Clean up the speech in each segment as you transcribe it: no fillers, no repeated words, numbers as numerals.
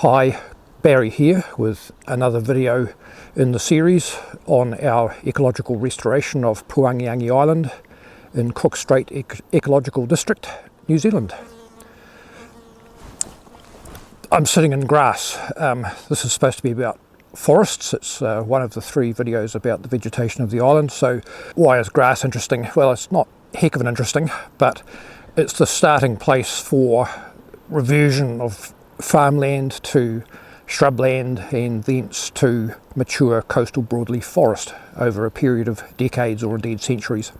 Hi, Barry here with another video in the series on our ecological restoration of Puangiangi Island in Cook Strait Ecological District, New Zealand. I'm sitting in grass. This is supposed to be about forests. It's one of the three videos about the vegetation of the island. So why is grass interesting? Well, it's not heck of an interesting, but it's the starting place for reversion of farmland to shrubland and thence to mature coastal broadleaf forest over a period of decades or indeed centuries.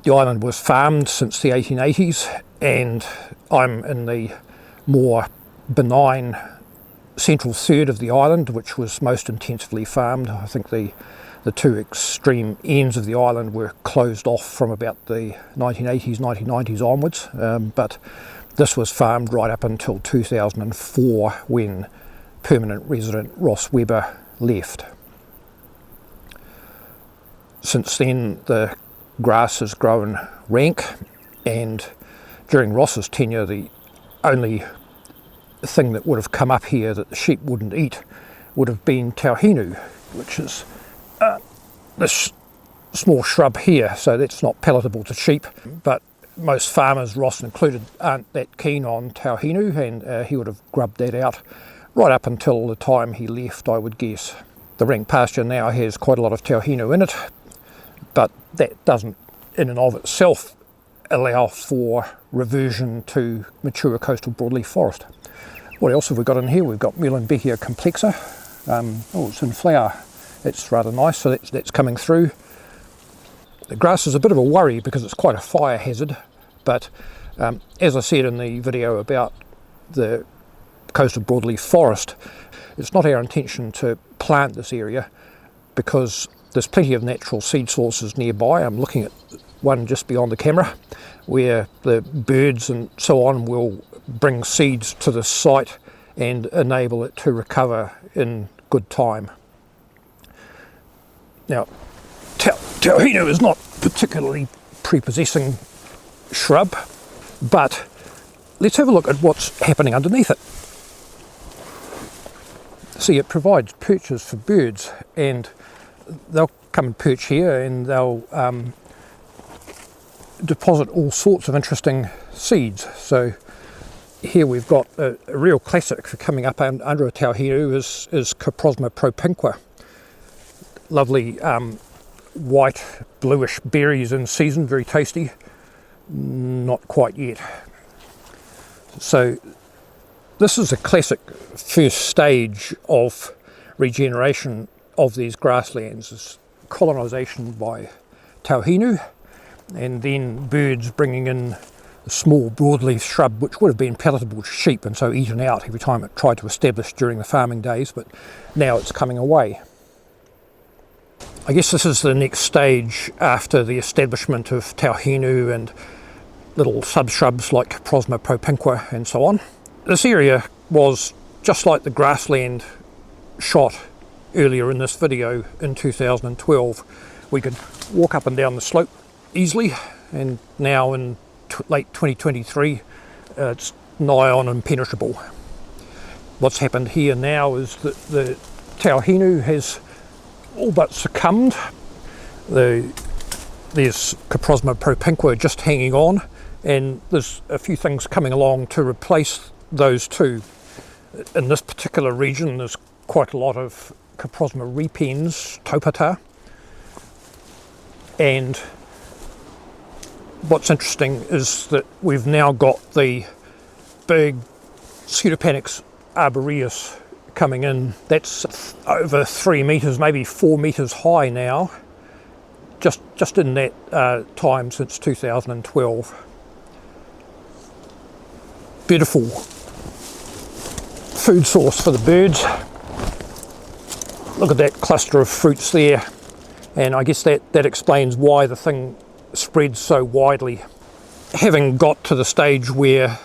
The island was farmed since the 1880s, and I'm in the more benign central third of the island, which was most intensively farmed. I think the two extreme ends of the island were closed off from about the 1980s, 1990s onwards, but this was farmed right up until 2004 when permanent resident Ross Webber left. Since then the grass has grown rank, and during Ross's tenure the only thing that would have come up here that the sheep wouldn't eat would have been tauhinu, which is this small shrub here, so that's not palatable to sheep, but most farmers, Ross included, aren't that keen on tauhinu, and he would have grubbed that out right up until the time he left, I would guess. The rank pasture now has quite a lot of tauhinu in it, but that doesn't in and of itself allow for reversion to mature coastal broadleaf forest. What else have we got in here? We've got Muehlenbechia complexa. Oh, it's in flower. It's rather nice, so that's coming through. The grass is a bit of a worry because it's quite a fire hazard, but as I said in the video about the coastal broadleaf forest, it's not our intention to plant this area because there's plenty of natural seed sources nearby. I'm looking at one just beyond the camera where the birds and so on will bring seeds to the site and enable it to recover in good time. Now, tauhinu is not particularly prepossessing shrub, but let's have a look at what's happening underneath it. See, it provides perches for birds, and they'll come and perch here and they'll deposit all sorts of interesting seeds. So here we've got a real classic for coming up under a tauhinu is Coprosma propinqua. Lovely white bluish berries in season, very tasty. Not quite yet. So this is a classic first stage of regeneration of these grasslands, is colonisation by tauhinu, and then birds bringing in a small broadleaf shrub which would have been palatable to sheep and so eaten out every time it tried to establish during the farming days, but now it's coming away. I guess this is the next stage after the establishment of tauhinu and little sub-shrubs like Coprosma propinqua and so on. This area was just like the grassland shot earlier in this video in 2012. We could walk up and down the slope easily, and now in late 2023 it's nigh on impenetrable. What's happened here now is that the tauhinu has all but succumbed. There's Coprosma propinqua just hanging on, and there's a few things coming along to replace those two. In this particular region there's quite a lot of Coprosma repens, taupata, and what's interesting is that we've now got the big Pseudopanax arboreus coming in. That's over 3 metres, maybe 4 metres high now, just in that time since 2012. Beautiful food source for the birds. Look at that cluster of fruits there, and I guess that explains why the thing spreads so widely. Having got to the stage where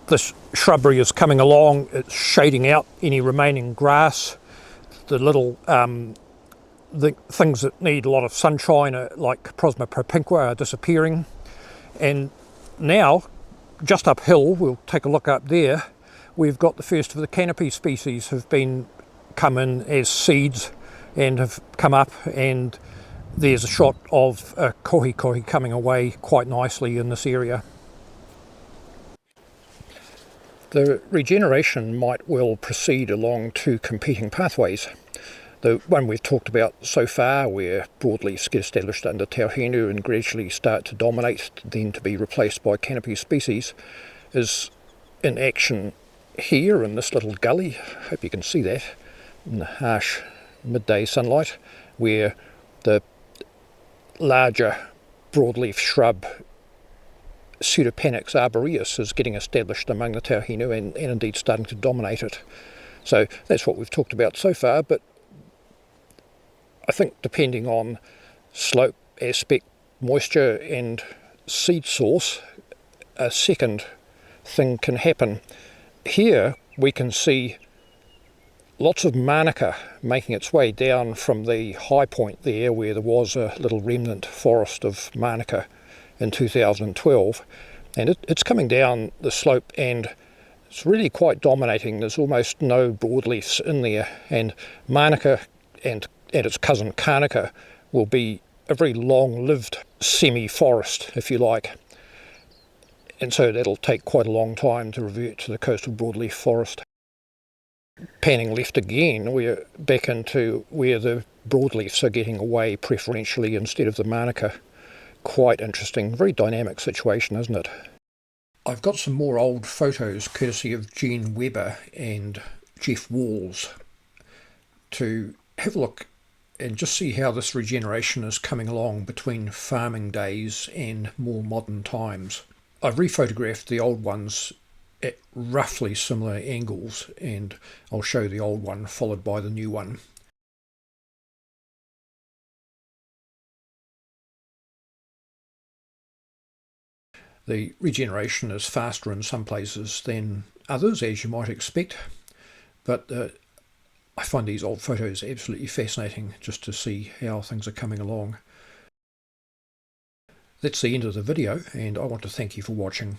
this shrubbery is coming along, it's shading out any remaining grass. The little the things that need a lot of sunshine, like Coprosma propinqua, are disappearing. And now, just uphill, we'll take a look up there, we've got the first of the canopy species have come in as seeds and have come up, and there's a shot of a kohi coming away quite nicely in this area. The regeneration might well proceed along two competing pathways. The one we've talked about so far, where broadleafs get established under tauhinu and gradually start to dominate, then to be replaced by canopy species, is in action here in this little gully. Hope you can see that in the harsh midday sunlight, where the larger broadleaf shrub Pseudopanax arboreus is getting established among the tauhinu and indeed starting to dominate it. So that's what we've talked about so far, but I think depending on slope aspect, moisture and seed source, a second thing can happen. Here we can see lots of manuka making its way down from the high point there, where there was a little remnant forest of manuka in 2012, and it's coming down the slope and it's really quite dominating. There's almost no broadleafs in there, and manuka and its cousin Kanika will be a very long-lived semi-forest, if you like, and so that'll take quite a long time to revert to the coastal broadleaf forest. Panning left again, we're back into where the broadleafs are getting away preferentially instead of the manuka. Quite interesting, very dynamic situation, isn't it? I've got some more old photos courtesy of Jean Webber and Jeff Walls to have a look and just see how this regeneration is coming along between farming days and more modern times. I've rephotographed the old ones at roughly similar angles, and I'll show the old one followed by the new one. The regeneration is faster in some places than others, as you might expect, but I find these old photos absolutely fascinating just to see how things are coming along. That's the end of the video, and I want to thank you for watching.